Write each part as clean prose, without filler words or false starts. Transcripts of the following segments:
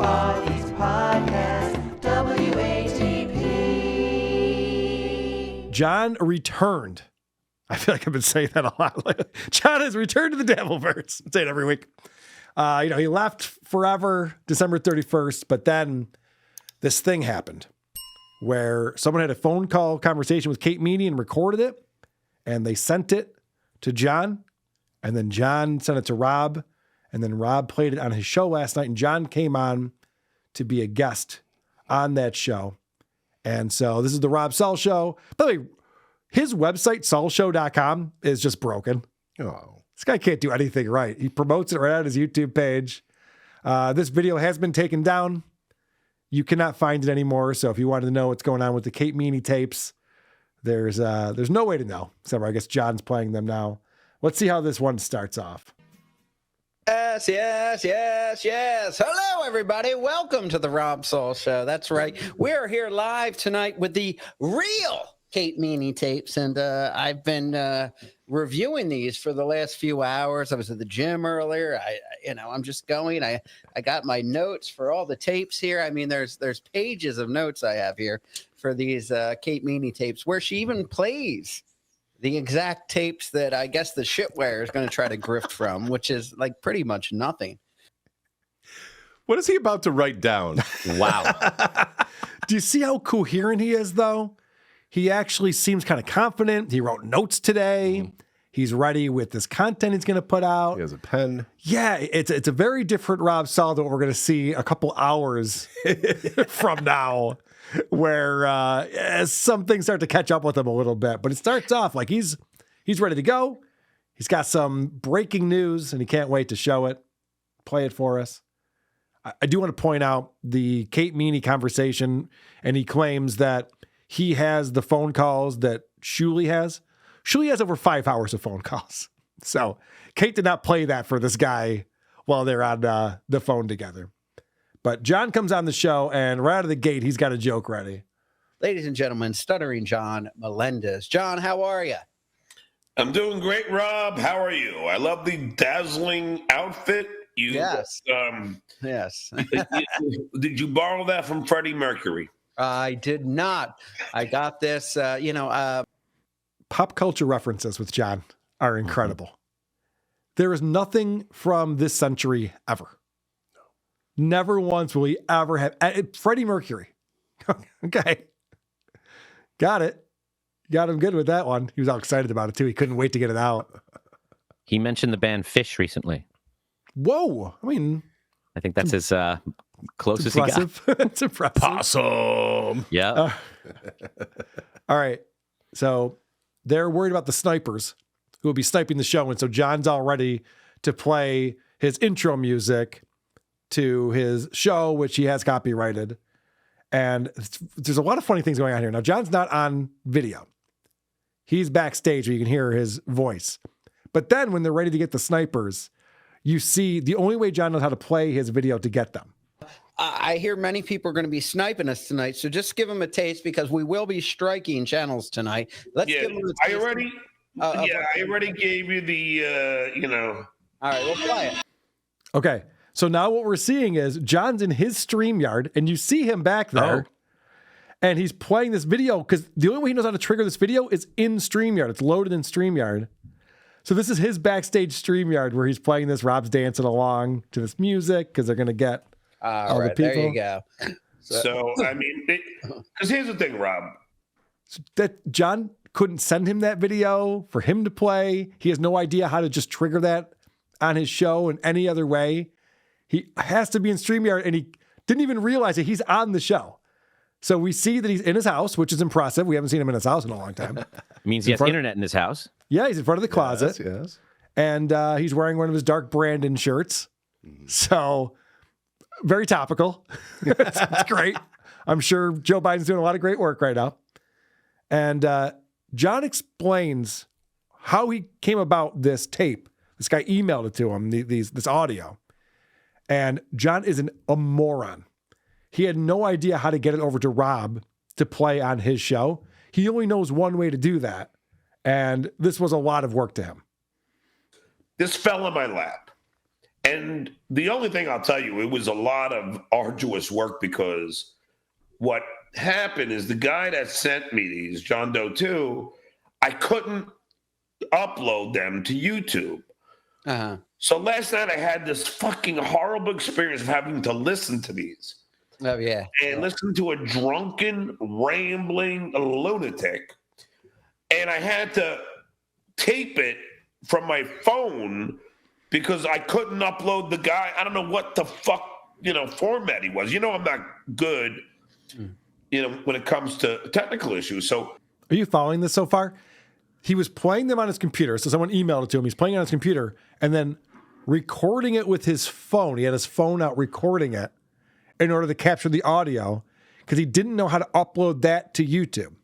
Podcast, WATP. John returned. I feel like I've been saying that a lot. John has returned to the Dabbleverse. I say it every week. He left forever, December 31st, but then this thing happened where someone had a phone call conversation with Kate Meaney and recorded it, and they sent it to John, and then John sent it to Rob, and then Rob played it on his show last night, and John came on to be a guest on that show. And so this is the Rob Saul Show. By the way, his website, saulshow.com, is just broken. Oh. This guy can't do anything right. He promotes it right on his YouTube page. This video has been taken down. You cannot find it anymore. So if you wanted to know what's going on with the Kate Meanie tapes, there's no way to know. Except for I guess John's playing them now. Let's see how this one starts off. Yes. Hello, everybody. Welcome to the Rob Saul Show. That's right. We're here live tonight with the real Kate Meanie tapes, and I've been reviewing these for the last few hours. I was at the gym earlier. I'm just going. I got my notes for all the tapes here. I mean, there's pages of notes I have here for these Kate Meanie tapes, where she even plays the exact tapes that I guess the shitware is going to try to grift from, which is like pretty much nothing. What is he about to write down? Wow. Do you see how coherent he is, though? He actually seems kind of confident. He wrote notes today. Mm-hmm. He's ready with this content he's going to put out. He has a pen. Yeah, it's a very different Rob Saul than what we're going to see a couple hours from now, where some things start to catch up with him a little bit. But it starts off like he's ready to go. He's got some breaking news, and he can't wait to show it, play it for us. I do want to point out the Kate Meanie conversation, and he claims that he has the phone calls that Shuli has. Shuli has over 5 hours of phone calls. So Kate did not play that for this guy while they're on the phone together. But John comes on the show, and right out of the gate, he's got a joke ready. Ladies and gentlemen, Stuttering John Melendez. John, how are you? I'm doing great, Rob. How are you? I love the dazzling outfit. Yes. Yes. Did you borrow that from Freddie Mercury? I did not. I got this, Pop culture references with John are incredible. There is nothing from this century ever. Never once will he ever have. Freddie Mercury. Okay. Got it. Got him good with that one. He was all excited about it, too. He couldn't wait to get it out. He mentioned the band Fish recently. Whoa. I mean, I think that's his closest he got. It's impressive. Possum. Yeah. All right. So they're worried about the snipers who will be sniping the show. And so John's all ready to play his intro music to his show, which he has copyrighted. And there's a lot of funny things going on here. Now, John's not on video. He's backstage where you can hear his voice. But then when they're ready to get the snipers, you see the only way John knows how to play his video to get them. I hear many people are going to be sniping us tonight, so just give them a taste because we will be striking channels tonight. Let's give them a taste. I already gave you the, All right, we'll play it. Okay, so now what we're seeing is John's in his StreamYard, and you see him back there, and he's playing this video because the only way he knows how to trigger this video is in StreamYard. It's loaded in StreamYard. So this is his backstage StreamYard where he's playing this. Rob's dancing along to this music because they're going to get all the people. There you go. So I mean, because here's the thing, Rob. That John couldn't send him that video for him to play. He has no idea how to just trigger that on his show in any other way. He has to be in StreamYard, and he didn't even realize that he's on the show. So we see that he's in his house, which is impressive. We haven't seen him in his house in a long time. It means he has internet in his house. Yeah, he's in front of the closet. Yes. And he's wearing one of his dark Brandon shirts. So very topical. It's great. I'm sure Joe Biden's doing a lot of great work right now. And John explains how he came about this tape. This guy emailed it to him, this audio. And John is a moron. He had no idea how to get it over to Rob to play on his show. He only knows one way to do that. And this was a lot of work to him. This fell in my lap. And the only thing I'll tell you, it was a lot of arduous work because what happened is the guy that sent me these, John Doe 2, I couldn't upload them to YouTube. Uh-huh. So last night I had this fucking horrible experience of having to listen to these. Oh, yeah. And listen to a drunken, rambling lunatic. And I had to tape it from my phone because I couldn't upload the guy. I don't know what the fuck, format he was. I'm not good, when it comes to technical issues. So are you following this so far? He was playing them on his computer. So someone emailed it to him. He's playing it on his computer and then recording it with his phone. He had his phone out recording it in order to capture the audio because he didn't know how to upload that to YouTube.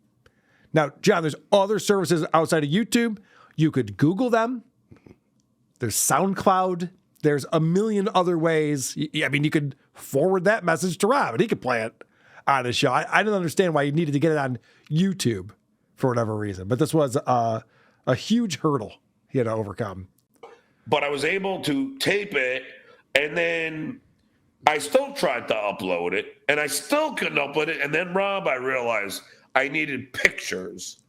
Now, John, there's other services outside of YouTube. You could Google them. There's SoundCloud. There's a million other ways. I mean, you could forward that message to Rob and he could play it on his show. I didn't understand why you needed to get it on YouTube for whatever reason, but this was a huge hurdle he had to overcome. But I was able to tape it, and then I still tried to upload it, and I still couldn't upload it. And then, Rob, I realized I needed pictures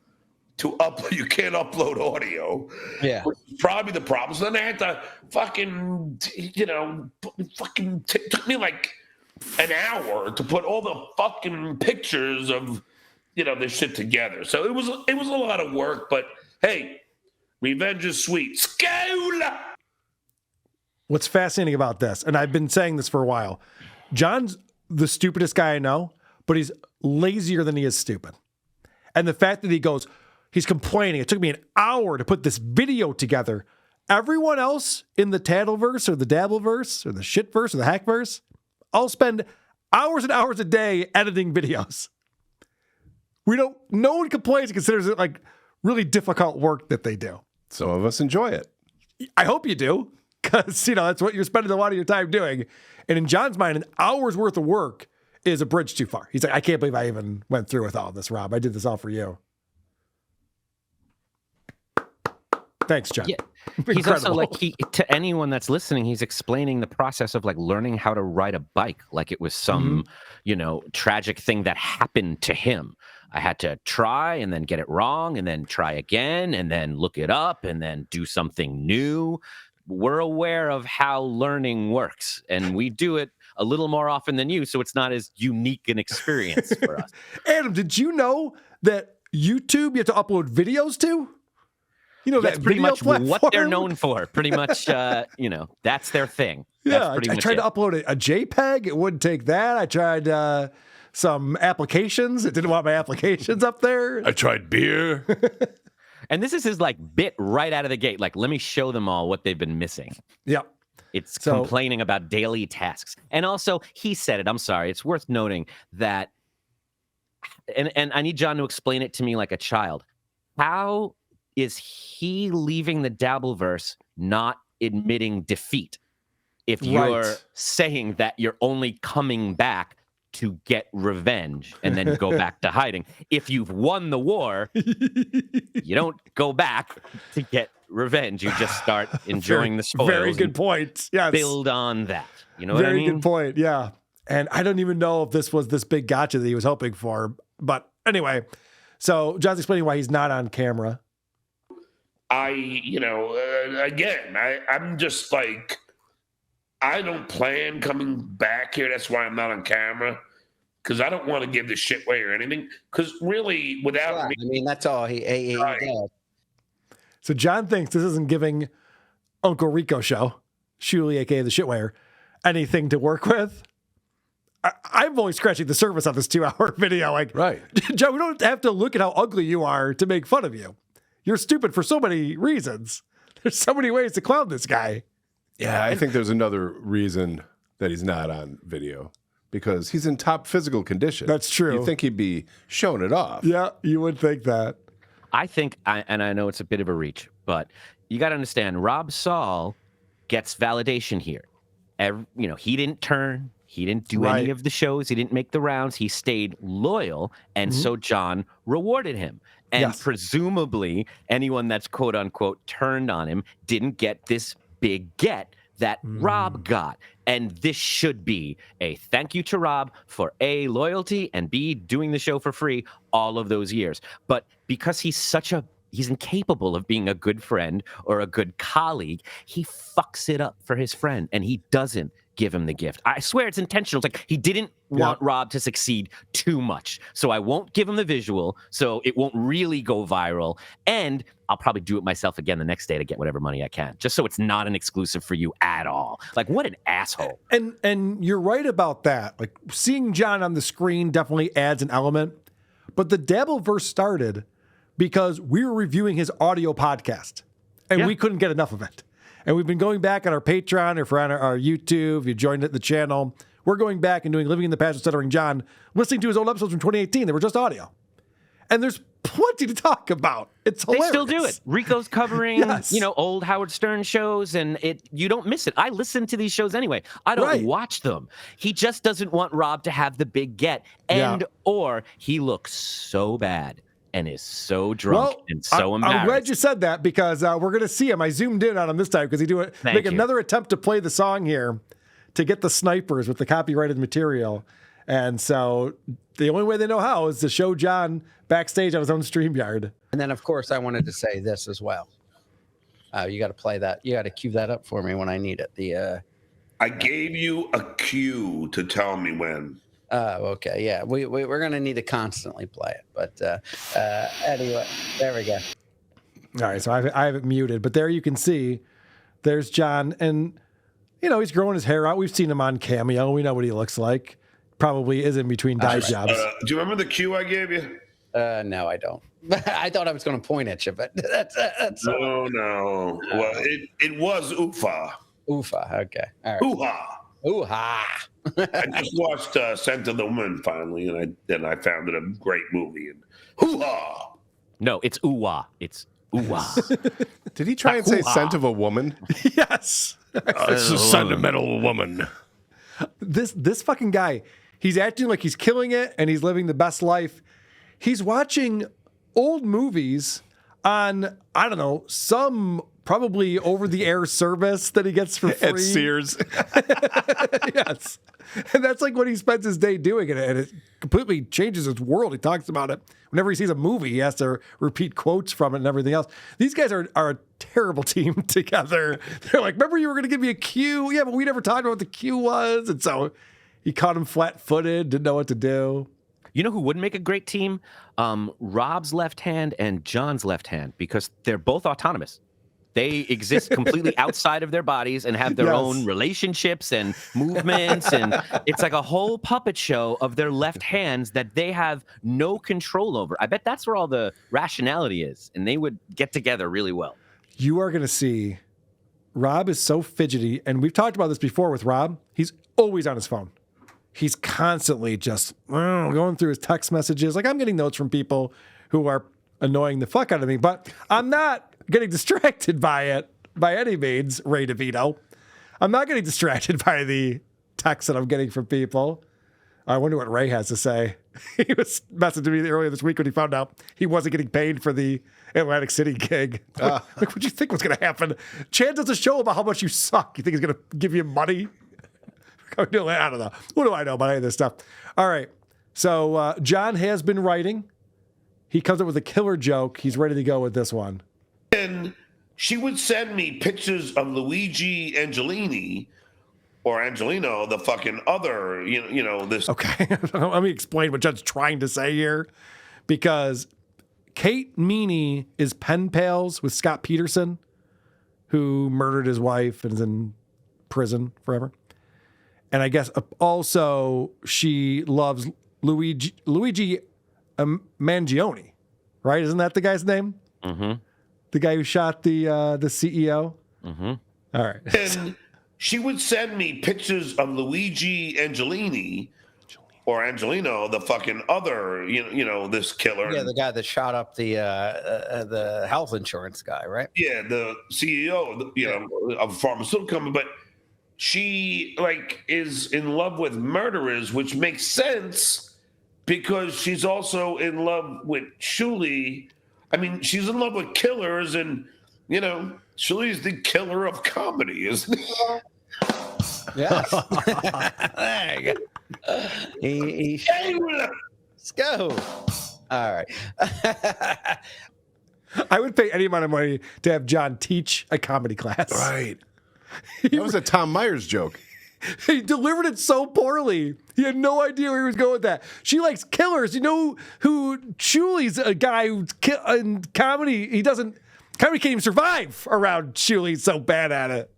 to upload. You can't upload audio. Yeah. Which is probably the problem. So then I had to fucking, took me like an hour to put all the fucking pictures of, this shit together. So it was a lot of work, but hey, revenge is sweet. Skål! What's fascinating about this, and I've been saying this for a while, John's the stupidest guy I know, but he's lazier than he is stupid. And the fact that he's complaining, it took me an hour to put this video together. Everyone else in the Tattleverse or the Dabbleverse or the Shitverse or the Hackverse, I'll spend hours and hours a day editing videos. No one complains and considers it like really difficult work that they do. Some of us enjoy it. I hope you do, because, that's what you're spending a lot of your time doing. And in John's mind, an hour's worth of work is a bridge too far. He's like, I can't believe I even went through with all this, Rob. I did this all for you. Thanks, John. Yeah. He's also like, to anyone that's listening, he's explaining the process of like learning how to ride a bike like it was some, tragic thing that happened to him. I had to try and then get it wrong and then try again and then look it up and then do something new. We're aware of how learning works, and we do it a little more often than you, so it's not as unique an experience for us. Adam, did you know that YouTube you have to upload videos to? That's that pretty video much platform? what they're known for. Pretty much, that's their thing. Yeah, That's I tried to upload a JPEG. It wouldn't take that. I tried some applications. It didn't want my applications up there. I tried beer. And this is his bit right out of the gate. Like, let me show them all what they've been missing. Yeah. It's complaining about daily tasks. And also, he said it. I'm sorry. It's worth noting that, and I need John to explain it to me like a child. How is he leaving the Dabbleverse not admitting defeat if you're saying that you're only coming back to get revenge and then go back to hiding? If you've won the war, you don't go back to get revenge. You just start enjoying the spoils. Very good point. Yes. Build on that. You know what I mean? Very good point. Yeah. And I don't even know if this was this big gotcha that he was hoping for. But anyway, so John's explaining why he's not on camera. I'm just like, I don't plan coming back here. That's why I'm not on camera, because I don't want to give this shit away or anything. Because really, without me, I mean, that's all he does. So John thinks this isn't giving Uncle Rico show, Shuli, aka the Shitwear, anything to work with. I'm only scratching the surface on this 2-hour video. Like, right, John, we don't have to look at how ugly you are to make fun of you. You're stupid for so many reasons. There's so many ways to clown this guy. Yeah, I think there's another reason that he's not on video, because he's in top physical condition. That's true. You'd think he'd be showing it off. Yeah, you would think that. I think, and I know it's a bit of a reach, but you got to understand, Rob Saul gets validation here. He didn't turn. He didn't do any of the shows. He didn't make the rounds. He stayed loyal, and so John rewarded him. And presumably, anyone that's quote unquote turned on him didn't get this big get that Rob got. And this should be a thank you to Rob for A, loyalty, and B, doing the show for free all of those years. But because he's incapable of being a good friend or a good colleague, he fucks it up for his friend, and he doesn't give him the gift. I swear it's intentional. It's like he didn't want Rob to succeed too much. So I won't give him the visual, so it won't really go viral. And I'll probably do it myself again the next day to get whatever money I can, just so it's not an exclusive for you at all. Like, what an asshole. And you're right about that. Like, seeing John on the screen definitely adds an element. But the Dabbleverse started because we were reviewing his audio podcast, and we couldn't get enough of it. And we've been going back on our Patreon, or if you're on our YouTube, if you joined the channel, we're going back and doing Living in the Past with Stuttering John, listening to his old episodes from 2018 that were just audio. And there's plenty to talk about. It's hilarious. They still do it. Rico's covering, old Howard Stern shows, and you don't miss it. I listen to these shows anyway. I don't watch them. He just doesn't want Rob to have the big get, or he looks so bad and is so drunk and so embarrassed. I'm glad you said that, because we're going to see him. I zoomed in on him this time because he make another attempt to play the song here to get the snipers with the copyrighted material. And so the only way they know how is to show John backstage on his own StreamYard. And then, of course, I wanted to say this as well. You got to play that. You got to cue that up for me when I need it. I gave you a cue to tell me when. Oh, okay. Yeah, we're going to need to constantly play it. But anyway, there we go. All right, so I have it muted. But there you can see there's John. And, he's growing his hair out. We've seen him on Cameo. We know what he looks like. Probably is in between dive jobs. Do you remember the cue I gave you? No, I don't. I thought I was going to point at you, but that's no. Well, it was Oofa. Oofa. Okay. All right. Ooha. Ooha. I just watched Scent of the Woman finally, and I found it a great movie. And hoo-ha! No, it's ooh-wah. It's ooh-wah. Did he try and say scent of a woman? Yes. It's a sentimental woman. This fucking guy, he's acting like he's killing it and he's living the best life. He's watching old movies on, I don't know, some probably over-the-air service that he gets for free. At Sears. Yes. And that's like what he spends his day doing, and it completely changes his world. He talks about it. Whenever he sees a movie, he has to repeat quotes from it and everything else. These guys are a terrible team together. They're like, remember you were going to give me a cue? Yeah, but we never talked about what the cue was. And so he caught him flat-footed, didn't know what to do. You know who would make a great team? Rob's left hand and John's left hand, because they're both autonomous. They exist completely outside of their bodies and have their own relationships and movements. And it's like a whole puppet show of their left hands that they have no control over. I bet that's where all the rationality is. And they would get together really well. You are going to see Rob is so fidgety. And we've talked about this before with Rob. He's always on his phone. He's constantly just going through his text messages. Like, I'm getting notes from people who are annoying the fuck out of me, but I'm not getting distracted by it by any means, Ray DeVito. I'm not getting distracted by the texts that I'm getting from people. I wonder what Ray has to say. He was messaging me earlier this week when he found out he wasn't getting paid for the Atlantic City gig. Like, what do you think was going to happen? Chad does a show about how much you suck. You think he's going to give you money? I don't know. What do I know about any of this stuff? All right. So John has been writing. He comes up with a killer joke. He's ready to go with this one. And she would send me pictures of Luigi Angelini or Angelino, the fucking other, this. Okay. Let me explain what John's trying to say here. Because Kate Meaney is pen pals with Scott Peterson, who murdered his wife and is in prison forever. And I guess also she loves Luigi Mangione, right? Isn't that the guy's name? Mm-hmm. The guy who shot the CEO? Mm-hmm. All right. And she would send me pictures of Luigi Angelini or Angelino, the fucking other, this killer. Yeah, the guy that shot up the health insurance guy, right? Yeah, the CEO, of a pharmaceutical company. But she is in love with murderers, which makes sense because she's also in love with Shuli. I mean, she's in love with killers, and Shuli's the killer of comedy, isn't he? Yes. There you go. Let's go. All right. I would pay any amount of money to have John teach a comedy class. Right. That was a Tom Myers joke. He delivered it so poorly. He had no idea where he was going with that. She likes killers. You know who Shuli's a guy who in comedy, comedy can't even survive around Shuli. He's so bad at it.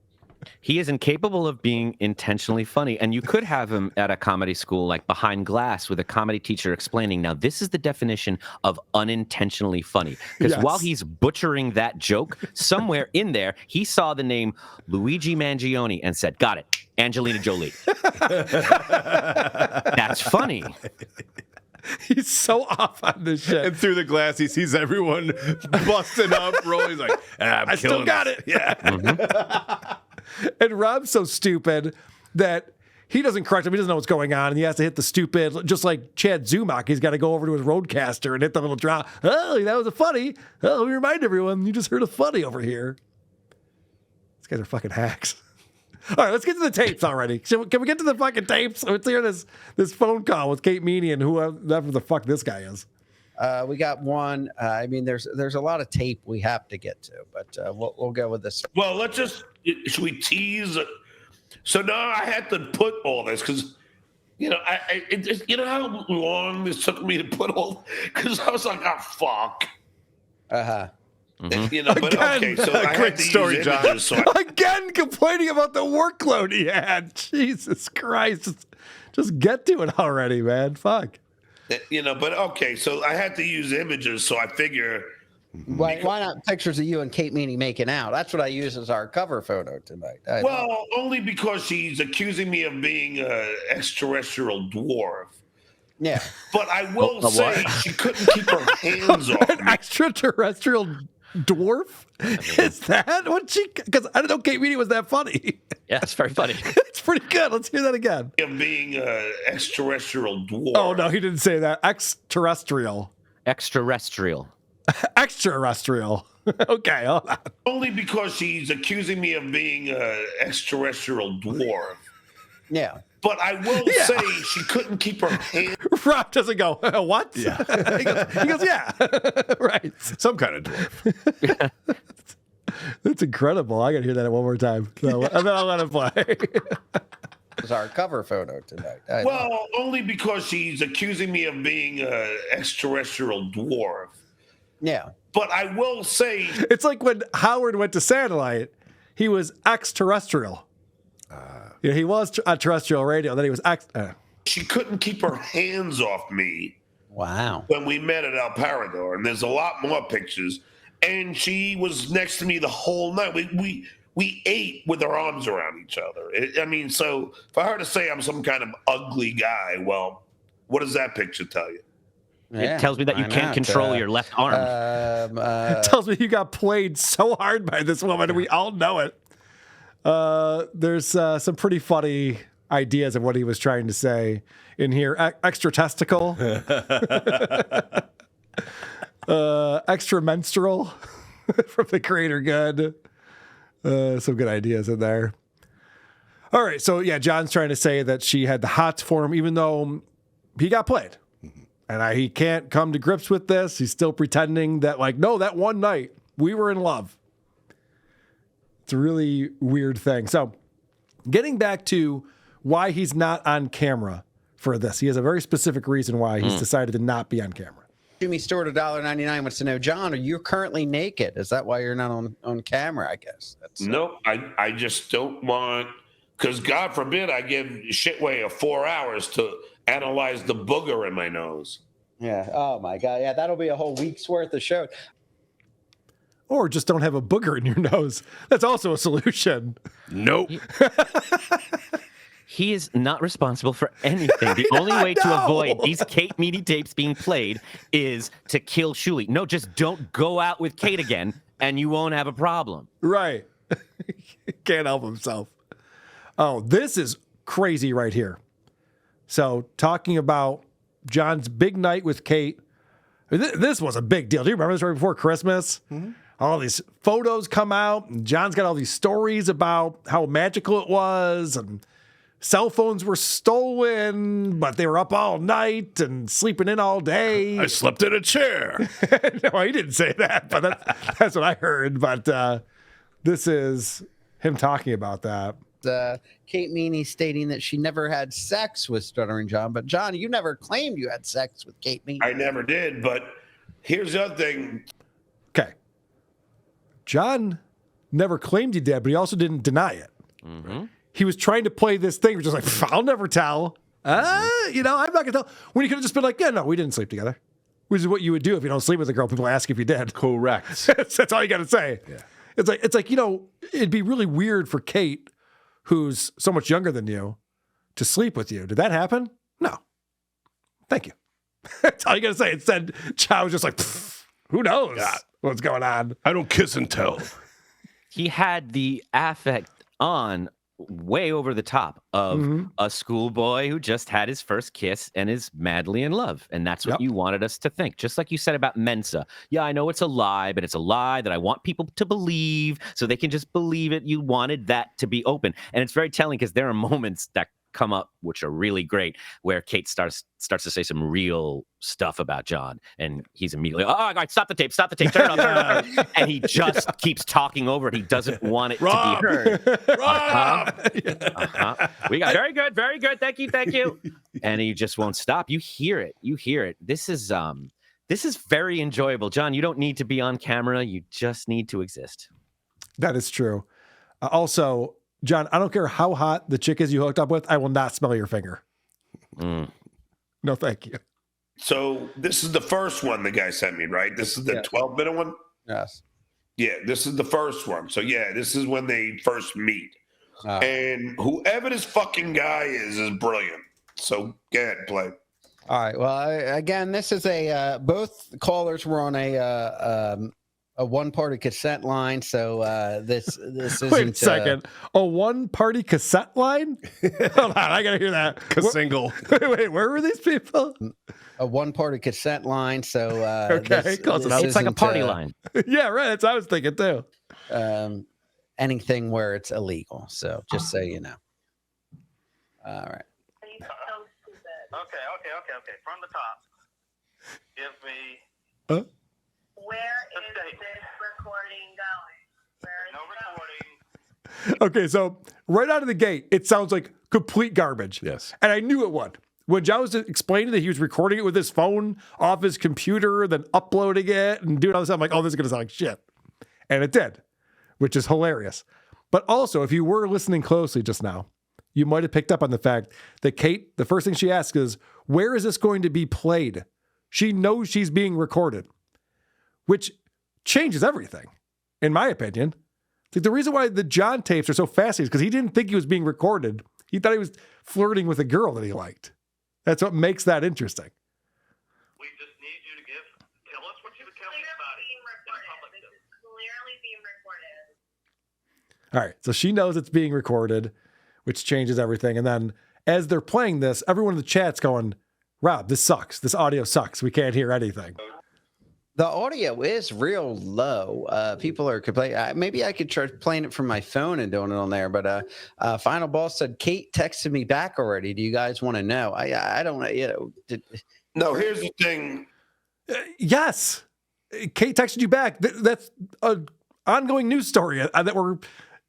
He is incapable of being intentionally funny. And you could have him at a comedy school, like behind glass, with a comedy teacher explaining, now, this is the definition of unintentionally funny. Because Yes. while he's butchering that joke, somewhere in there, he saw the name Luigi Mangione and said, got it, Angelina Jolie. That's funny. He's so off on this shit. And through the glass, he sees everyone busting up, rolling. He's like, I still got it. Yeah. And Rob's so stupid that he doesn't correct him. He doesn't know what's going on. And he has to hit the stupid, just like Chad Zumach. He's got to go over to his roadcaster and hit the little drop. Oh, that was a funny. Oh, let me remind everyone, you just heard a funny over here. These guys are fucking hacks. All right, let's get to the tapes already. Can we get to the fucking tapes? Let's hear this phone call with Kate Meaney and whoever the fuck this guy is. We got one. I mean, there's a lot of tape we have to get to, but we'll go with this. Well, should we tease? So now I had to put all this because, you know, you know how long this took me to put all, because I was like, oh, fuck. Uh-huh. Mm-hmm. You know, but Again, okay, so I great had to story, use John. images, so Again, complaining about the workload he had. Jesus Christ. Just get to it already, man. Fuck. you know, but okay, so I had to use images, so I figure. Why not pictures of you and Kate Meanie making out? That's what I use as our cover photo tonight. Well, only because she's accusing me of being an extraterrestrial dwarf. Yeah. But I will say she couldn't keep her hands off An me. extraterrestrial dwarf? Is that what she? Because I don't know Kate Meaney was that funny. Yeah, it's very funny. It's pretty good. Let's hear that again. Of being an extraterrestrial dwarf. Oh, no, he didn't say that. Extraterrestrial. Extraterrestrial. Extraterrestrial. Okay, hold on. Only because she's accusing me of being an extraterrestrial dwarf. Yeah. But I will say she couldn't keep her hands. Rob doesn't go, what? Yeah. he goes, yeah. Right. Some kind of dwarf. That's incredible. I got to hear that one more time. So, and then I'll let it play. It's our cover photo tonight. Well, only because she's accusing me of being an extraterrestrial dwarf. Yeah. But I will say It's like when Howard went to satellite, he was extraterrestrial. He was on terrestrial radio, then he was she couldn't keep her hands off me Wow. when we met at El Parador, and there's a lot more pictures. And she was next to me the whole night. We ate with our arms around each other. I mean, so for her to say I'm some kind of ugly guy, well, what does that picture tell you? It tells me that you why can't not? control your left arm. It tells me you got played so hard by this woman, and we all know it. There's some pretty funny ideas of what he was trying to say in here. Extra testicle. Extra menstrual from the Greater Good. Some good ideas in there. All right, so yeah, John's trying to say that she had the hots for him, even though he got played. And he can't come to grips with this. He's still pretending that, like, no, that one night we were in love. It's a really weird thing. So getting back to why he's not on camera for this, he has a very specific reason why he's decided to not be on camera. Jimmy Stewart, $1.99 wants to know, John, are you currently naked? Is that why you're not on camera, I guess? No, I just don't want, because God forbid I give Shitway 4 hours to analyze the booger in my nose. Yeah. Oh, my God. Yeah, that'll be a whole week's worth of show. Or just don't have a booger in your nose. That's also a solution. Nope. He is not responsible for anything. The only way to know. avoid these Kate Meanie tapes being played is to kill Shuli. No, just don't go out with Kate again, and you won't have a problem. Right. Can't help himself. Oh, this is crazy right here. So talking about John's big night with Kate. This was a big deal. Do you remember this right before Christmas? Mm-hmm. All these photos come out, and John's got all these stories about how magical it was, and cell phones were stolen, but they were up all night and sleeping in all day. I slept in a chair. No, he didn't say that, but that's what I heard. But this is him talking about that. Kate Meaney stating that she never had sex with Stuttering John. But, John, you never claimed you had sex with Kate Meaney. I never did, but here's the other thing. Okay. John never claimed he did, but he also didn't deny it. Mm-hmm. He was trying to play this thing, just like, I'll never tell. I'm not going to tell. When he could have just been like, yeah, no, we didn't sleep together. Which is what you would do if you don't sleep with a girl. People ask if you did. Correct. That's all you got to say. Yeah. It's like, it'd be really weird for Kate, who's so much younger than you, to sleep with you. Did that happen? No. Thank you. That's all you got to say. Instead, Chow was just like, who knows what's going on? I don't kiss and tell. He had the affect on way over the top of a schoolboy who just had his first kiss and is madly in love. And that's what you wanted us to think. Just like you said about Mensa. Yeah, I know it's a lie, but it's a lie that I want people to believe so they can just believe it. You wanted that to be open. And it's very telling because there are moments that come up which are really great where Kate starts to say some real stuff about John and he's immediately, oh, all right, stop the tape, turn it off. And he just keeps talking over it. He doesn't want it to be heard. Rob! We got very good. Thank you. And he just won't stop. You hear it. This is very enjoyable. John, you don't need to be on camera. You just need to exist. That is true. Also, John, I don't care how hot the chick is you hooked up with. I will not smell your finger. No, thank you. So this is the first one the guy sent me, right? This is the 12-minute one? Yes. Yeah, this is the first one. So, yeah, this is when they first meet. And whoever this fucking guy is brilliant. So, go ahead, play. All right. Well, again, this is both callers were on a one-party cassette line, so this isn't... Wait a second. A one-party cassette line? Hold on, I gotta hear that. Single. Wait, where were these people? A one-party cassette line, so... Okay, close enough. It's like a party line. Yeah, right. That's what I was thinking, too. Anything where it's illegal, so just so you know. All right. Okay. From the top. Give me... Where is this recording going? Where is No recording. Okay, so right out of the gate, it sounds like complete garbage. Yes. And I knew it would. When John was explaining that he was recording it with his phone off his computer, then uploading it and doing all this stuff, I'm like, oh, this is going to sound like shit. And it did, which is hilarious. But also, if you were listening closely just now, you might have picked up on the fact that Kate, the first thing she asks is, where is this going to be played? She knows she's being recorded, which changes everything, in my opinion. Like the reason why the John tapes are so fascinating is because he didn't think he was being recorded. He thought he was flirting with a girl that he liked. That's what makes that interesting. We just need you to tell us what you would tell me about it. This is clearly being recorded. All right, so she knows it's being recorded, which changes everything. And then as they're playing this, everyone in the chat's going, Rob, this sucks. This audio sucks. We can't hear anything. The audio is real low. People are complaining. Maybe I could try playing it from my phone and doing it on there. But Final Boss said, Kate texted me back already. Do you guys want to know? I don't know. No, here's the thing. Yes. Kate texted you back. That's an ongoing news story that we're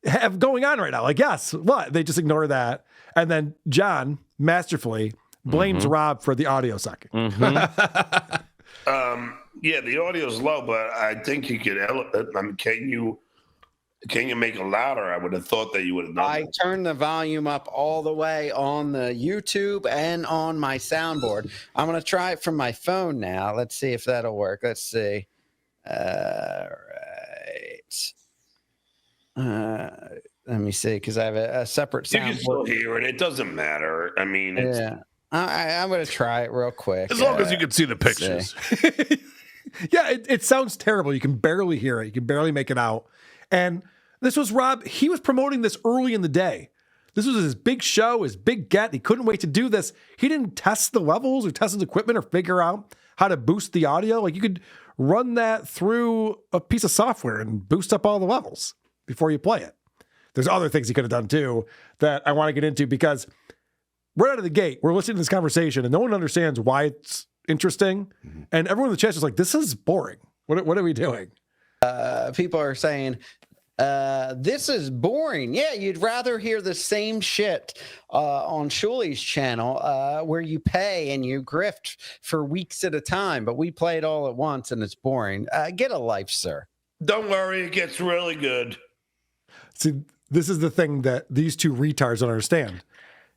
have going on right now. Like, yes, what? They just ignore that. And then John masterfully blames Rob for the audio sucking. Yeah, the audio's low, but I think you could. I mean, can you make it louder? I would have thought that you would have done. I turned the volume up all the way on the YouTube and on my soundboard. I'm going to try it from my phone now. Let's see if that'll work. Let's see. All right. Let me see, because I have a separate You can still soundboard. hear it. It doesn't matter. I mean, it's, Yeah. I'm going to try it real quick. As long as you can see the pictures. Yeah, it sounds terrible. You can barely hear it. You can barely make it out. And this was Rob. He was promoting this early in the day. This was his big show, his big get. He couldn't wait to do this. He didn't test the levels or test his equipment or figure out how to boost the audio. Like you could run that through a piece of software and boost up all the levels before you play it. there's other things he could have done too that I want to get into, because right out of the gate, we're listening to this conversation and no one understands why it's interesting. And everyone in the chat is like, this is boring. What are we doing? People are saying, this is boring. Yeah, you'd rather hear the same shit on Shuli's channel where you pay and you grift for weeks at a time, but we play it all at once and it's boring. Get a life, sir. Don't worry, it gets really good. See, this is the thing that these two retards don't understand.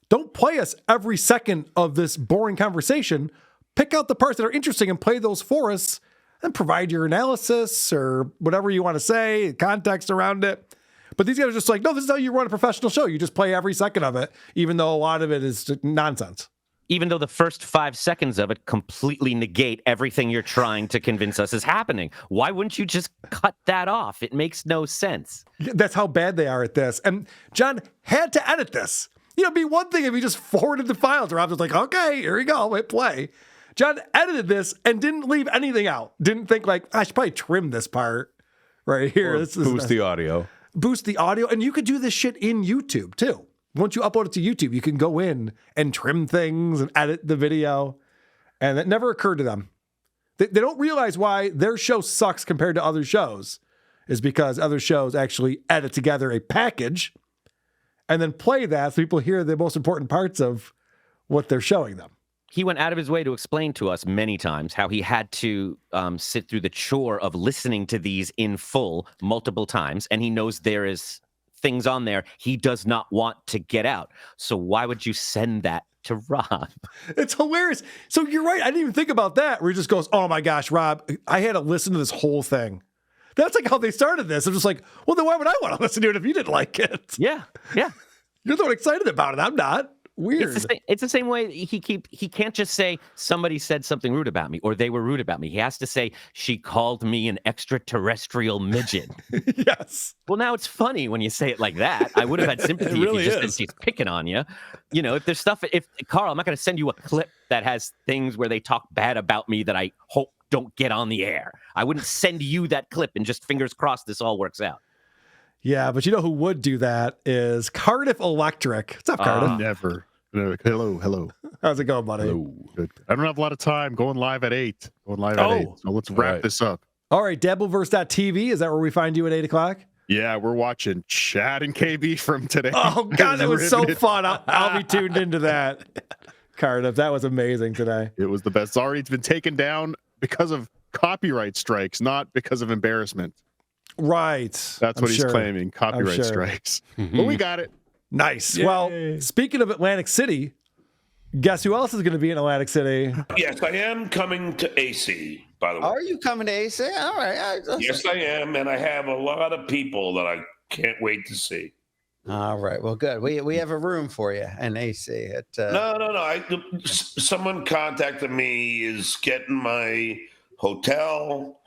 Don't play us every second of this boring conversation. Pick out the parts that are interesting and play those for us and provide your analysis or whatever you want to say, context around it. But these guys are just like, no, this is how you run a professional show. You just play every second of it, even though a lot of it is nonsense. Even though the first 5 seconds of it completely negate everything you're trying to convince us is happening. Why wouldn't you just cut that off? It makes no sense. That's how bad they are at this. And John had to edit this. It'd be one thing if he just forwarded the files. Rob's just like, okay, here we go, hit play. John edited this and didn't leave anything out. Didn't think like, I should probably trim this part right here. Or boost the audio. Boost the audio. And you could do this shit in YouTube too. Once you upload it to YouTube, you can go in and trim things and edit the video. And that never occurred to them. They don't realize why their show sucks compared to other shows, is because other shows actually edit together a package and then play that so people hear the most important parts of what they're showing them. He went out of his way to explain to us many times how he had to sit through the chore of listening to these in full multiple times. And he knows there is things on there he does not want to get out. So why would you send that to Rob? It's hilarious. So you're right. I didn't even think about that. Where he just goes, oh my gosh, Rob, I had to listen to this whole thing. That's like how they started this. I'm just like, well, then why would I want to listen to it if you didn't like it? Yeah. You're the one excited about it. I'm not. Weird. It's the same way he can't just say somebody said something rude about me or they were rude about me. He has to say she called me an extraterrestrial midget. Yes. Well, now it's funny when you say it like that. I would have had sympathy really if you just is. said she's picking on you. You know, if there's stuff, Carl, I'm not going to send you a clip that has things where they talk bad about me that I hope don't get on the air. I wouldn't send you that clip and just fingers crossed this all works out. Yeah, but you know who would do that is Cardiff Electric. What's up, Cardiff? Never. Hello. How's it going, buddy? Hello. Good. I don't have a lot of time. Going live at 8. So let's wrap right. this up. All right, Dabbleverse.tv. Is that where we find you at 8 o'clock? Yeah, we're watching Chad and KB from today. Oh, God, that was so riveted. fun. I'll be tuned into that. Cardiff, that was amazing today. It was the best. Sorry, it's been taken down because of copyright strikes, not because of embarrassment. Right. That's what he's claiming, copyright strikes. But we got it. Nice. Yay. Well, speaking of Atlantic City, guess who else is going to be in Atlantic City? Yes, I am coming to AC, by the way. Are you coming to AC? All right. Yes, I am, and I have a lot of people that I can't wait to see. All right. Well, good. We have a room for you in AC. No. Someone contacted me, is getting my hotel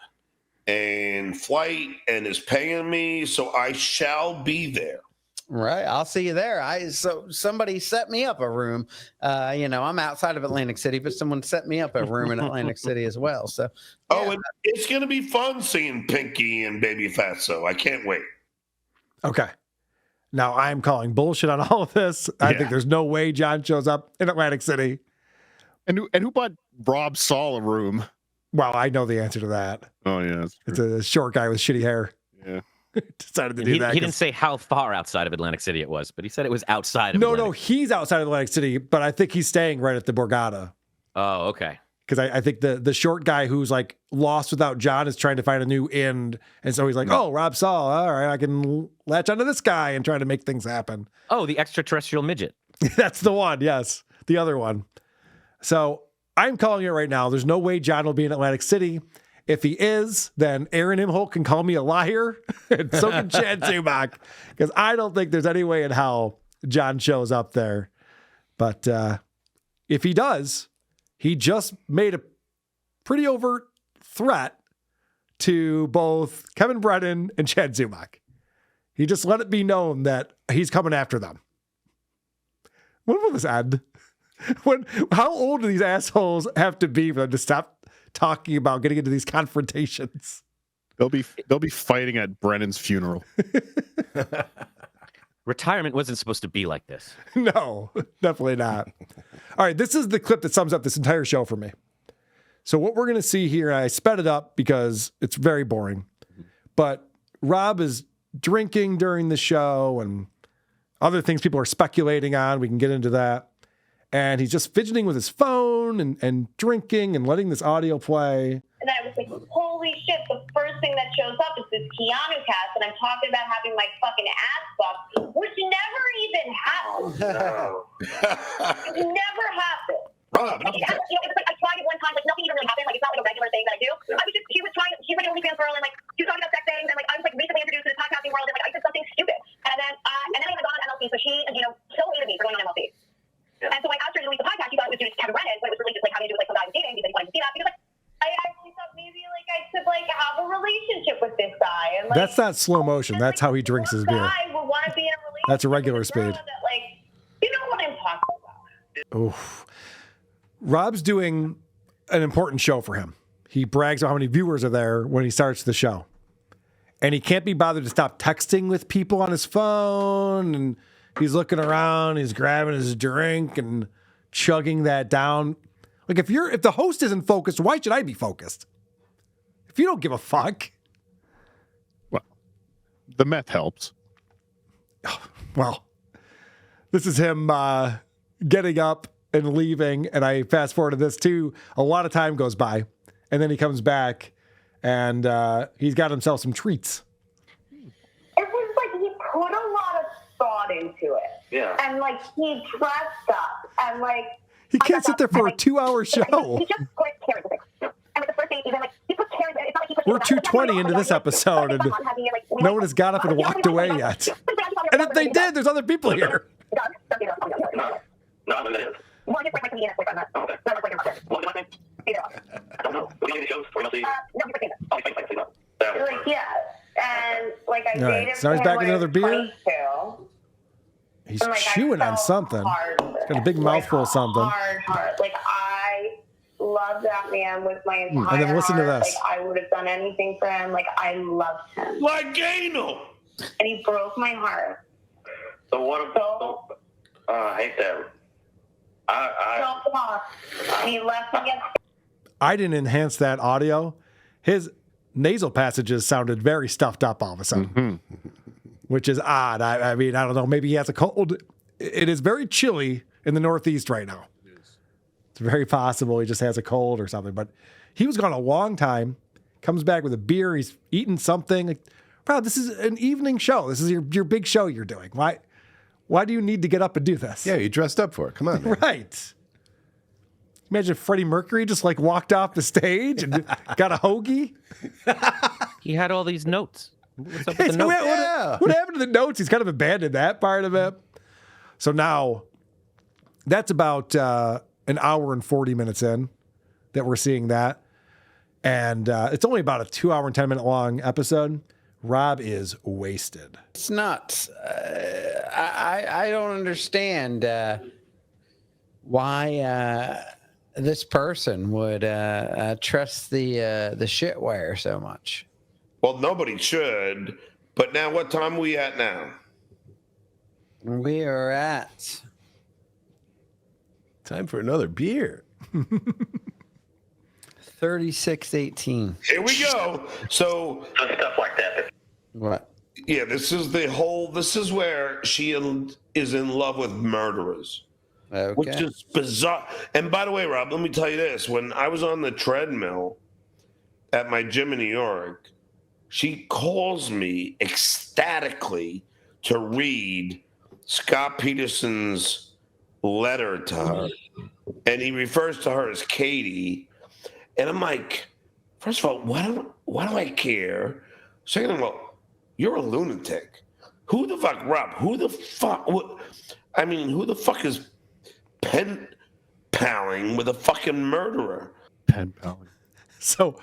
and flight and is paying me, so I shall be there. Right. I'll see you there. So somebody set me up a room. I'm outside of Atlantic City, but someone set me up a room in Atlantic City as well. So Oh, and it's going to be fun seeing Pinky and Baby Fatso. I can't wait. Okay. Now, I'm calling bullshit on all of this. I think there's no way John shows up in Atlantic City. And who bought Rob Saul a room? Well, I know the answer to that. Oh, yeah. It's a short guy with shitty hair. Yeah. Decided to do that. He didn't say how far outside of Atlantic City it was, but he said it was outside of No, Atlantic. he's outside of Atlantic City, but I think he's staying right at the Borgata. Oh, okay. Because I think the short guy who's like lost without John is trying to find a new end. And so he's like, oh, Rob Saul. All right, I can latch onto this guy and try to make things happen. Oh, the extraterrestrial midget. That's the one. Yes. The other one. So I'm calling it right now. There's no way John will be in Atlantic City. If he is, then Aaron Imholt can call me a liar, and so can Chad Zubak, because I don't think there's any way in hell John shows up there. But if he does, he just made a pretty overt threat to both Kevin Brennan and Chad Zubak. He just let it be known that he's coming after them. When will this end? How old do these assholes have to be for them to stop talking about getting into these confrontations? They'll be fighting at Brennan's funeral. Retirement wasn't supposed to be like this. No, definitely not. All right, this is the clip that sums up this entire show for me. So what we're going to see here, I sped it up because it's very boring, but Rob is drinking during the show and other things people are speculating on. We can get into that. And he's just fidgeting with his phone and drinking and letting this audio play. And then I was like, holy shit, the first thing that shows up is this Keanu cast, and I'm talking about having my fucking ass fucked, which never even happened. It never happened. Rob, It's like, I tried it one time, like nothing even really happened, like it's not like a regular thing that I do. She's like an OnlyFans girl, and like she was talking about sex things, and like I was like recently introduced to the podcasting world, and like I did something stupid. And then I had gone on MLC, so she, so hated me for going on MLC. Yeah. And so I asked her to release the podcast. She thought it was just Kevin Brennan, but it was really just like having to do with like some guy I was dating because he wanted to see that. Because like I actually thought maybe like I could like have a relationship with this guy. And like That's not slow motion. That's how he drinks his beer. Guy would want to be in a relationship. That's a regular with a girl speed. that, like, you know what I'm talking about. Oof. Rob's doing an important show for him. He brags about how many viewers are there when he starts the show. And he can't be bothered to stop texting with people on his phone. And he's looking around, he's grabbing his drink and chugging that down. Like if the host isn't focused, why should I be focused? If you don't give a fuck. Well, the meth helps. Well, this is him getting up and leaving, and I fast forward to this too. A lot of time goes by, and then he comes back, and he's got himself some treats. It was like he put a lot of thought into it. Yeah. And like he dressed up, and like He can't sit there for a 2-hour show. he just put Karen with it. And with the first date, even like he put Karen. It's not like he put. We're 2:20 into this episode, and no one has got up and walked away yet. And if they did, there's other people here. No, I'm gonna. Well, I just like my comedian boyfriend. Okay. Not my boyfriend. What was my name? I don't know. What do you do shows? Or you'll see? No, he's like Oh, he's like, like yeah, and like I All right, dated so he's him back with when I another was beer? 22. He's And, like, I chewing on fell something. hard He's got a big for it. mouthful of something. Hard. Like I love that man with my entire And then listen to heart. this. Like I would have done anything for him. Like I loved him, like anal. and he broke my heart. So what about? I hate that. So lost. He left me at I didn't enhance that audio. His nasal passages sounded very stuffed up all of a sudden, which is odd. I mean, I don't know. Maybe he has a cold. It is very chilly in the Northeast right now. It's very possible he just has a cold or something. But he was gone a long time. Comes back with a beer. He's eating something. Like, bro, this is an evening show. This is your big show you're doing. Why do you need to get up and do this? Yeah, you dressed up for it. Come on, man. Right. Imagine if Freddie Mercury just like walked off the stage and got a hoagie. He had all these notes. What's up Hey, with the so notes? what happened to the notes? He's kind of abandoned that part of it. So now that's about an hour and 40 minutes in that we're seeing that. And it's only about a 2 hour and 10 minute long episode. Rob is wasted. It's nuts. I don't understand why this person would trust the shitware so much. Well, nobody should. But now, what time are we at now? We are at Time for another beer. 36:18. Here we go. So, Stuff like that. What? yeah, this is where she is in love with murderers. Okay. Which is bizarre. And by the way, Rob, let me tell you this. When I was on the treadmill at my gym in New York, she calls me ecstatically to read Scott Peterson's letter to her. And he refers to her as Katie. And I'm like, first of all, why do I care? Second of all, you're a lunatic. Who the fuck, Rob? Who the fuck is pen paling with a fucking murderer? Pen paling. So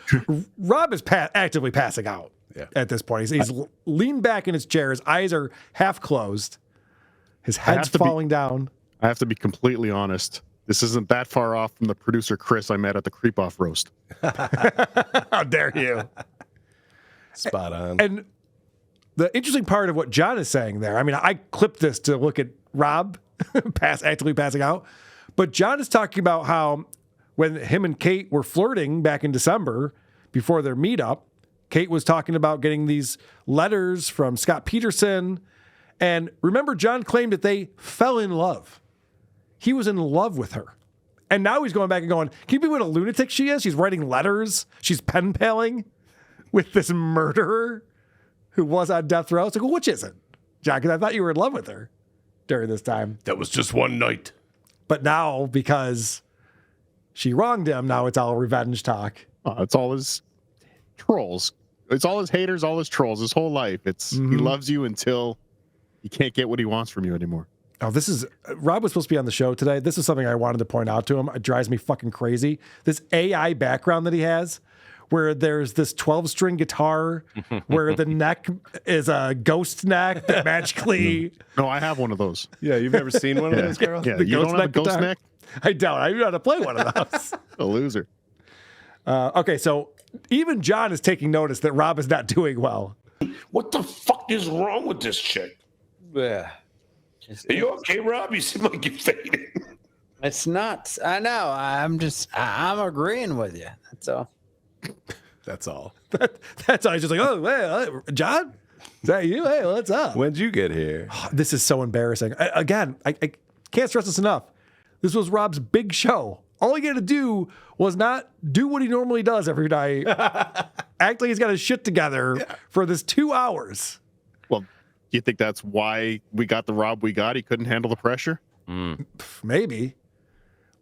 Rob is actively passing out at this point. He's leaned back in his chair. His eyes are half closed. His head's falling down. I have to be completely honest. This isn't that far off from the producer Chris I met at the Creep Off roast. How dare you? Spot on. And the interesting part of what John is saying there, I mean, I clipped this to look at Rob actively passing out, but John is talking about how when him and Kate were flirting back in December before their meetup, Kate was talking about getting these letters from Scott Peterson. And remember, John claimed that they fell in love. He was in love with her. And now he's going back and going, can you believe what a lunatic she is? She's writing letters. She's pen paling with this murderer who was on death row. It's like, well, which is it, John? Because I thought you were in love with her during this time. That was just one night. But now, because she wronged him, now it's all revenge talk. It's all his trolls. It's all his haters, all his trolls, his whole life. It's he loves you until he can't get what he wants from you anymore. Oh, this is Rob was supposed to be on the show today. This is something I wanted to point out to him. It drives me fucking crazy. This AI background that he has, where there's this 12-string guitar, where the neck is a ghost neck that magically. No, I have one of those. Yeah, you've never seen one of those, Carl? Yeah, The you don't have a ghost guitar? neck? I don't. I don't know how to play one of those. A loser. Okay, so even John is taking notice that Rob is not doing well. What the fuck is wrong with this chick? Yeah. Are you okay, Rob? You seem like you're fading. It's not. I know. I'm agreeing with you. That's all. That's all. That's all. He's just like, oh, hey, John? Is that you? Hey, what's up? When'd you get here? This is so embarrassing. Again, I can't stress this enough. This was Rob's big show. All he had to do was not do what he normally does every night. Act like he's got his shit together for this 2 hours. Well, do you think that's why we got the Rob we got? He couldn't handle the pressure? Maybe.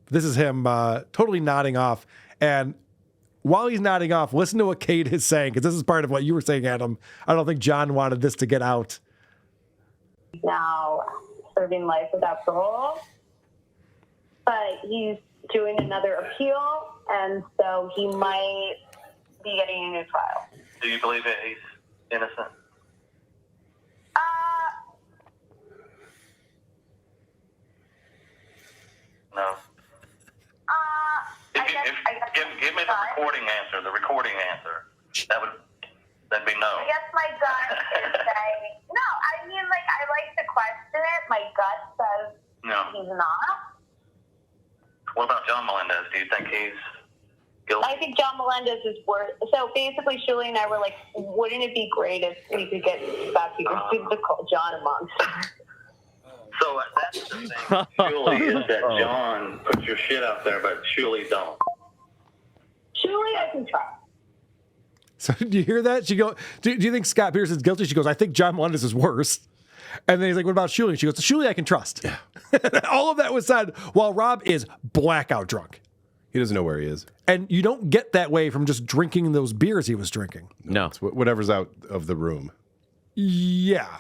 This is him totally nodding off. And while he's nodding off, listen to what Kate is saying, because this is part of what you were saying, Adam. I don't think John wanted this to get out. Now serving life without parole, but he's doing another appeal, and so he might be getting a new trial. Do you believe that he's innocent? No. Give me the recording answer. The recording answer. That'd be no. I guess my gut is saying no. I mean, like, I like to question it. My gut says No. he's not. What about John Melendez? Do you think he's guilty? I think John Melendez is worth. So basically, Shirley and I were like, wouldn't it be great if we could get Scott Peterson to call John a monster? So that's the thing, Julie, is that John puts your shit out there, but Julie don't. Shirley, I can try. So do you hear that? She go, do you think Scott Peterson's guilty? She goes, I think John Melendez is worse. And then he's like, what about Shuli? She goes, Shuli, I can trust. Yeah. All of that was said while Rob is blackout drunk. He doesn't know where he is. And you don't get that way from just drinking those beers he was drinking. No. It's whatever's out of the room. Yeah.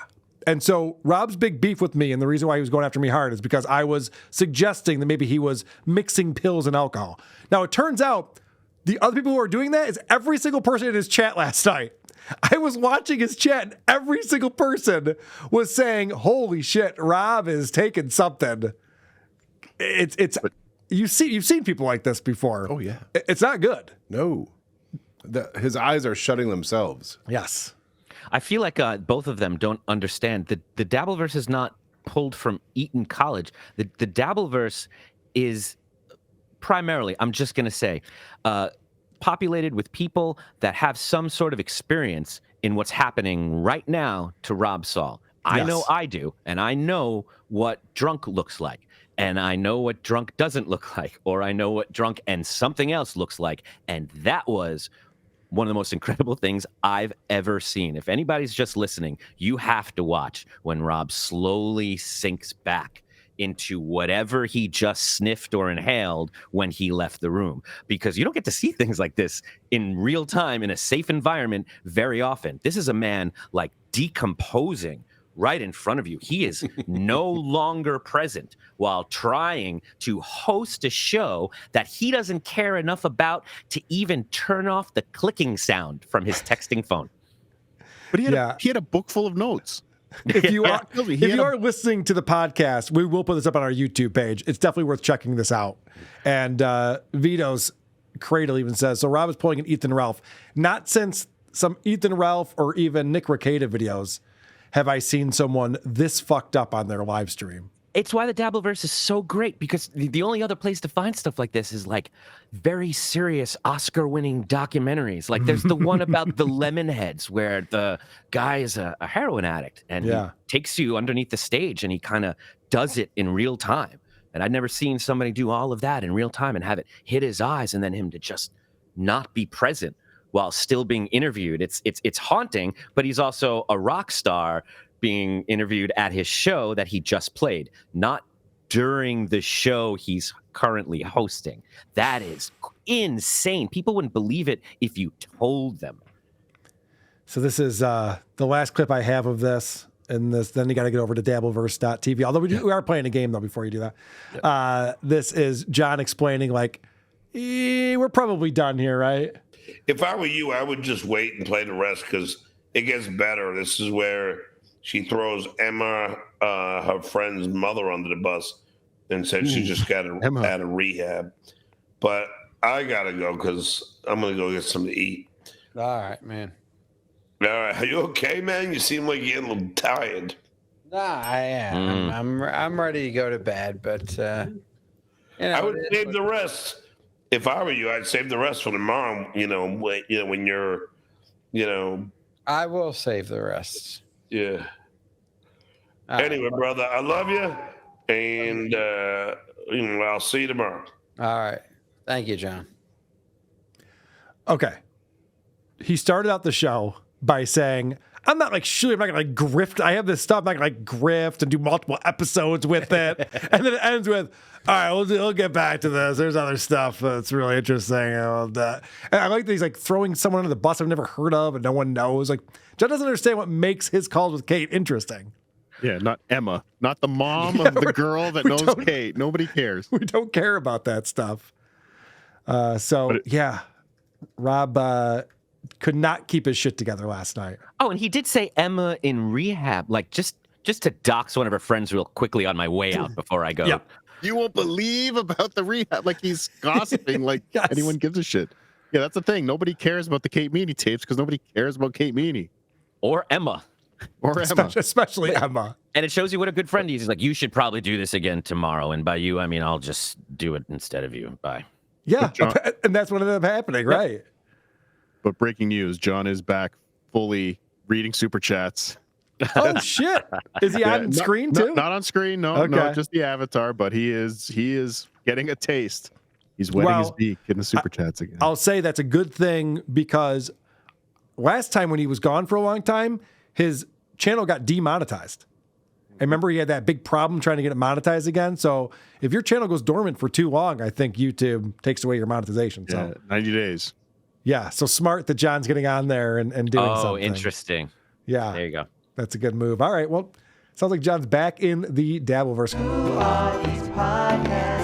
And so Rob's big beef with me, and the reason why he was going after me hard is because I was suggesting that maybe he was mixing pills and alcohol. Now, it turns out the other people who are doing that is every single person in his chat last night. I was watching his chat, and every single person was saying, holy shit, Rob is taking something. You've seen people like this before. Oh, yeah. It's not good. No. His eyes are shutting themselves. Yes. I feel like both of them don't understand. The Dabbleverse is not pulled from Eton College. The Dabbleverse is primarily, I'm just going to say, populated with people that have some sort of experience in what's happening right now to Rob Saul. I know I do, and I know what drunk looks like, and I know what drunk doesn't look like, or I know what drunk and something else looks like, and that was one of the most incredible things I've ever seen. If anybody's just listening, you have to watch when Rob slowly sinks back into whatever he just sniffed or inhaled when he left the room, because you don't get to see things like this in real time in a safe environment very often. This is a man like decomposing right in front of you. He is no longer present while trying to host a show that he doesn't care enough about to even turn off the clicking sound from his texting phone. But he had a book full of notes. If you are listening to the podcast, we will put this up on our YouTube page. It's definitely worth checking this out. And Vito's Cradle even says, so Rob is pulling an Ethan Ralph, not since some Ethan Ralph or even Nick Rekieta videos have I seen someone this fucked up on their live stream. It's why the Dabbleverse is so great, because the only other place to find stuff like this is like very serious Oscar-winning documentaries. Like there's the one about the Lemonheads where the guy is a heroin addict and he takes you underneath the stage and he kind of does it in real time. And I'd never seen somebody do all of that in real time and have it hit his eyes and then him to just not be present while still being interviewed. It's haunting, but he's also a rock star being interviewed at his show that he just played, not during the show he's currently hosting. That is insane. People wouldn't believe it if you told them. So this is the last clip I have of this. And then you got to get over to Dabbleverse.tv. Although we are playing a game, though, before you do that. This is John explaining, like, we're probably done here, right? If I were you, I would just wait and play the rest because it gets better. This is where she throws Emma, her friend's mother, under the bus and said she just got out of rehab. But I got to go because I'm going to go get something to eat. All right, man. All right. Are you okay, man? You seem like you're getting a little tired. Nah, I am. I'm ready to go to bed, but I would save the rest. If I were you, I'd save the rest for tomorrow. When you're, I will save the rest. Yeah. Anyway, brother, I love you, and I'll see you tomorrow. All right. Thank you, John. Okay. He started out the show by saying, I'm not like, I'm not going to grift. I have this stuff. I'm not going to grift and do multiple episodes with it. And then it ends with, all right, we'll get back to this. There's other stuff that's really interesting. And I like that he's like throwing someone under the bus I've never heard of and no one knows. Like, John doesn't understand what makes his calls with Kate interesting. Yeah, not Emma, not the mom of the girl that knows Kate. Nobody cares. We don't care about that stuff. Rob could not keep his shit together last night. Oh, and he did say Emma in rehab, like just to dox one of her friends real quickly on my way out before I go. Yeah. You won't believe about the rehab. Like he's gossiping like anyone gives a shit. Yeah, that's the thing. Nobody cares about the Kate Meanie tapes because nobody cares about Kate Meanie. Or Emma. Especially Emma. And it shows you what a good friend he is. He's like, you should probably do this again tomorrow. And by you, I mean, I'll just do it instead of you. Bye. Yeah, and that's what ended up happening, right? But breaking news, John is back fully reading super chats. Oh, shit. Is he on screen, too? Not on screen, no, just the avatar, but he is getting a taste. He's wetting his beak in the super chats again. I'll say that's a good thing because last time when he was gone for a long time, his channel got demonetized. I remember he had that big problem trying to get it monetized again. So if your channel goes dormant for too long, I think YouTube takes away your monetization. Yeah, so 90 days. Yeah, so smart that John's getting on there and doing something. Oh, interesting. Yeah. There you go. That's a good move. All right, well, sounds like John's back in the Dabbleverse. Who are these podcasts?